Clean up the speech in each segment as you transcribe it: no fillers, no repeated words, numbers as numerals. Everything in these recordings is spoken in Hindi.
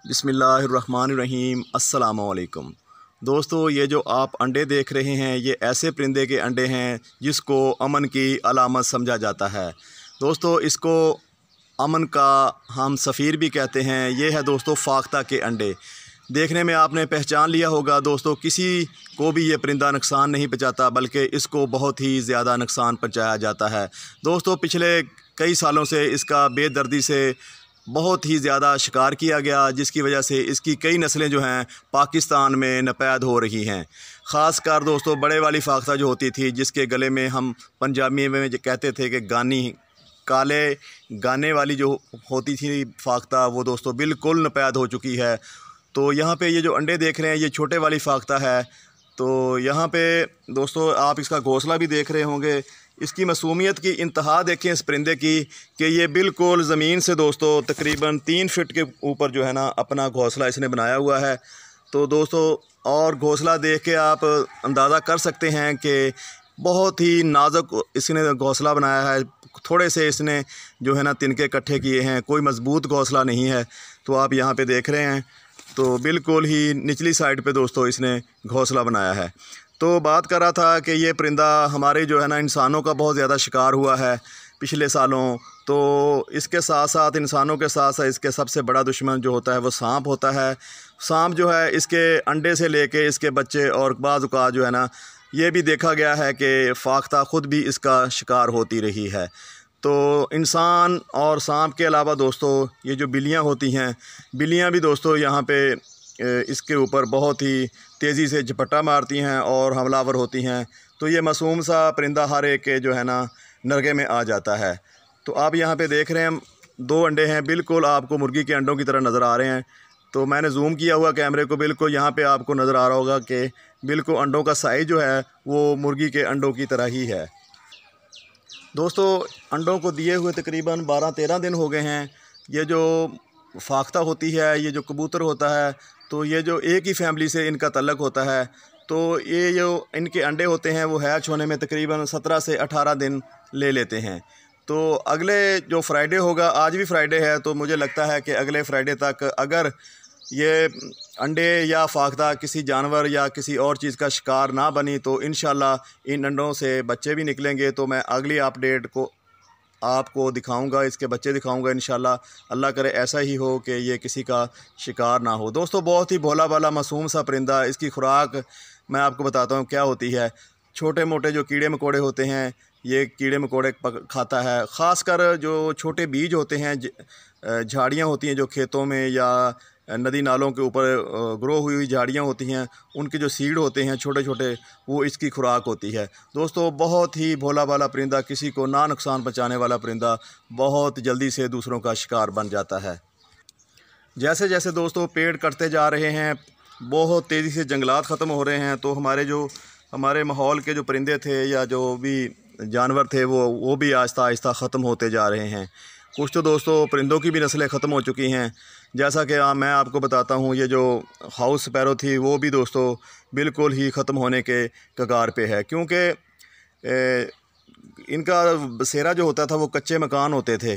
बिस्मिल्लाहिर्रहमानिर्रहीम अस्सलामुअलैकुम। दोस्तों, ये जो आप अंडे देख रहे हैं ये ऐसे परिंदे के अंडे हैं जिसको अमन की अलामत समझा जाता है। दोस्तों, इसको अमन का हम सफ़ीर भी कहते हैं। ये है दोस्तों फाख्ता के अंडे। देखने में आपने पहचान लिया होगा दोस्तों, किसी को भी ये परिंदा नुकसान नहीं पहुंचाता बल्कि इसको बहुत ही ज़्यादा नुकसान पहुंचाया जाता है। दोस्तों, पिछले कई सालों से इसका बेदर्दी से बहुत ही ज़्यादा शिकार किया गया, जिसकी वजह से इसकी कई नस्लें जो हैं पाकिस्तान में नपैद हो रही हैं। ख़ासकर दोस्तों बड़े वाली फाख्ता जो होती थी, जिसके गले में हम पंजाबी में कहते थे कि गानी, काले गाने वाली जो होती थी फाख्ता, वो दोस्तों बिल्कुल नपैद हो चुकी है। तो यहाँ पे ये जो अंडे देख रहे हैं ये छोटे वाली फाख्ता है। तो यहाँ पे दोस्तों आप इसका घोंसला भी देख रहे होंगे। इसकी मासूमियत की इंतहा देखें इस परिंदे की कि ये बिल्कुल ज़मीन से दोस्तों तकरीबन 3 फीट के ऊपर जो है ना अपना घोंसला इसने बनाया हुआ है। तो दोस्तों और घोंसला देख के आप अंदाज़ा कर सकते हैं कि बहुत ही नाजुक इसने घोंसला बनाया है। थोड़े से इसने जो है ना तिनके इकट्ठे किए हैं, कोई मज़बूत घोंसला नहीं है। तो आप यहाँ पे देख रहे हैं तो बिल्कुल ही निचली साइड पे दोस्तों इसने घोंसला बनाया है। तो बात कर रहा था कि ये परिंदा हमारे जो है ना इंसानों का बहुत ज़्यादा शिकार हुआ है पिछले सालों। तो इसके साथ साथ इंसानों के साथ साथ इसके सबसे बड़ा दुश्मन जो होता है वो सांप होता है। सांप जो है इसके अंडे से लेके इसके बच्चे और बाज़ औक़ात जो है ना ये भी देखा गया है कि फाख्ता ख़ुद भी इसका शिकार होती रही है। तो इंसान और सांप के अलावा दोस्तों ये जो बिल्लियाँ होती हैं, बिल्लियाँ भी दोस्तों यहाँ पे इसके ऊपर बहुत ही तेज़ी से झपट्टा मारती हैं और हमलावर होती हैं। तो ये मासूम सा परिंदा हर एक के जो है ना नरगे में आ जाता है। तो आप यहाँ पे देख रहे हैं 2 अंडे हैं, बिल्कुल आपको मुर्गी के अंडों की तरह नज़र आ रहे हैं। तो मैंने जूम किया हुआ कैमरे को, बिल्कुल यहाँ पे आपको नज़र आ रहा होगा कि बिल्कुल अंडों का साइज़ जो है वो मुर्गी के अंडों की तरह ही है। दोस्तों अंडों को दिए हुए तकरीबन 12-13 दिन हो गए हैं। ये जो फाख्ता होती है, ये जो कबूतर होता है, तो ये जो एक ही फैमिली से इनका तल्लुक़ होता है। तो ये जो इनके अंडे होते हैं वो हैच होने में तकरीबन 17 से 18 दिन ले लेते हैं। तो अगले जो फ्राइडे होगा, आज भी फ्राइडे है, तो मुझे लगता है कि अगले फ्राइडे तक अगर ये अंडे या फाख्ता किसी जानवर या किसी और चीज़ का शिकार ना बनी तो इंशाल्लाह इन अंडों से बच्चे भी निकलेंगे। तो मैं अगली अपडेट को आपको दिखाऊंगा, इसके बच्चे दिखाऊंगा इंशाल्लाह। अल्लाह करे ऐसा ही हो कि ये किसी का शिकार ना हो। दोस्तों बहुत ही भोला भाला मासूम सा परिंदा। इसकी खुराक मैं आपको बताता हूँ क्या होती है। छोटे मोटे जो कीड़े मकोड़े होते हैं ये कीड़े मकोड़े खाता है। ख़ासकर जो छोटे बीज होते हैं, झाड़ियाँ होती हैं जो खेतों में या नदी नालों के ऊपर ग्रो हुई झाड़ियाँ होती हैं, उनके जो सीड होते हैं छोटे छोटे, वो इसकी खुराक होती है। दोस्तों बहुत ही भोला भाला परिंदा, किसी को ना नुकसान पहुँचाने वाला परिंदा, बहुत जल्दी से दूसरों का शिकार बन जाता है। जैसे जैसे दोस्तों पेड़ कटते जा रहे हैं, बहुत तेज़ी से जंगलात ख़त्म हो रहे हैं, तो हमारे माहौल के जो परिंदे थे या जो भी जानवर थे वो भी आहिस्ता आहिस्ता ख़त्म होते जा रहे हैं। कुछ तो दोस्तों परिंदों की भी नस्लें ख़त्म हो चुकी हैं। जैसा कि मैं आपको बताता हूँ, ये जो हाउस स्पैरो थी वो भी दोस्तों बिल्कुल ही ख़त्म होने के कगार पे है, क्योंकि इनका बसेरा जो होता था वो कच्चे मकान होते थे।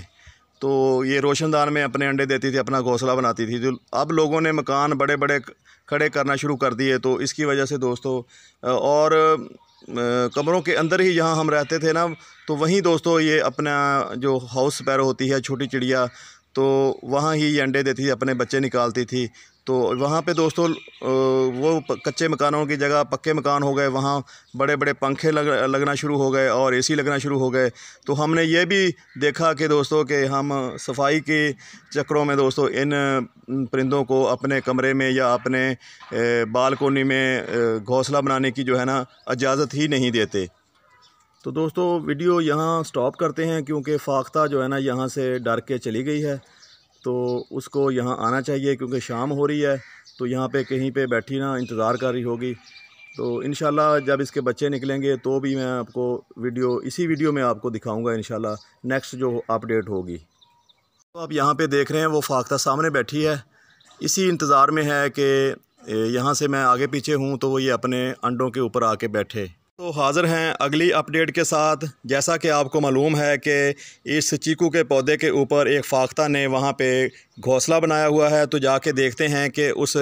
तो ये रोशनदान में अपने अंडे देती थी, अपना घोंसला बनाती थी। जो अब लोगों ने मकान बड़े बड़े खड़े करना शुरू कर दिए, तो इसकी वजह से दोस्तों और कमरों के अंदर ही जहाँ हम रहते थे ना, तो वहीं दोस्तों ये अपना जो हाउस स्पैरो होती है छोटी चिड़िया, तो वहाँ ही ये अंडे देती थी, अपने बच्चे निकालती थी। तो वहाँ पे दोस्तों वो कच्चे मकानों की जगह पक्के मकान हो गए, वहाँ बड़े बड़े पंखे लगना शुरू हो गए और एसी लगना शुरू हो गए। तो हमने ये भी देखा कि दोस्तों कि हम सफाई के चक्करों में दोस्तों इन परिंदों को अपने कमरे में या अपने बालकोनी में घोंसला बनाने की जो है ना इजाज़त ही नहीं देते। तो दोस्तों वीडियो यहाँ स्टॉप करते हैं, क्योंकि फाख्ता जो है ना यहाँ से डर के चली गई है। तो उसको यहाँ आना चाहिए, क्योंकि शाम हो रही है, तो यहाँ पे कहीं पे बैठी ना इंतज़ार कर रही होगी। तो इंशाल्लाह जब इसके बच्चे निकलेंगे तो भी मैं आपको इसी वीडियो में आपको दिखाऊंगा इंशाल्लाह नेक्स्ट जो अपडेट होगी। तो आप यहाँ पे देख रहे हैं वो फाख्ता सामने बैठी है, इसी इंतज़ार में है कि यहाँ से मैं आगे पीछे हूँ तो वो ये अपने अंडों के ऊपर आके बैठे। तो हाज़िर हैं अगली अपडेट के साथ। जैसा कि आपको मालूम है कि इस चीकू के पौधे के ऊपर एक फाख्ता ने वहाँ पे घोंसला बनाया हुआ है, तो जाके देखते हैं कि उस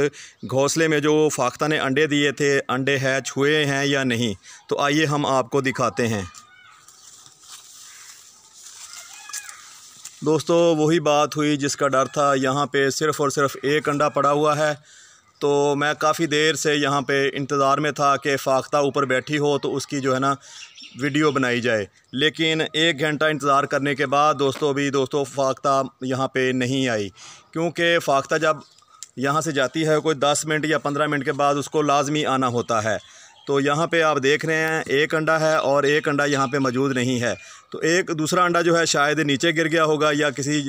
घोंसले में जो फाख्ता ने अंडे दिए थे, अंडे हैच हुए हैं या नहीं। तो आइए हम आपको दिखाते हैं। दोस्तों वही बात हुई जिसका डर था। यहाँ पे सिर्फ़ और सिर्फ एक अंडा पड़ा हुआ है। तो मैं काफ़ी देर से यहाँ पे इंतज़ार में था कि फाख्ता ऊपर बैठी हो तो उसकी जो है ना वीडियो बनाई जाए, लेकिन 1 घंटा इंतज़ार करने के बाद दोस्तों फाख्ता यहाँ पे नहीं आई। क्योंकि फाख्ता जब यहाँ से जाती है कोई 10 मिनट या 15 मिनट के बाद उसको लाजमी आना होता है। तो यहाँ पे आप देख रहे हैं एक अंडा है और एक अंडा यहाँ पे मौजूद नहीं है। तो एक दूसरा अंडा जो है शायद नीचे गिर गया होगा या किसी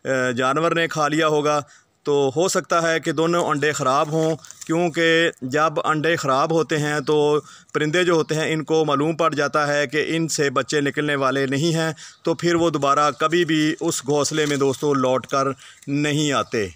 जानवर ने खा लिया होगा। तो हो सकता है कि दोनों अंडे ख़राब हों, क्योंकि जब अंडे ख़राब होते हैं तो परिंदे जो होते हैं इनको मालूम पड़ जाता है कि इनसे बच्चे निकलने वाले नहीं हैं, तो फिर वो दोबारा कभी भी उस घोंसले में दोस्तों लौट कर नहीं आते।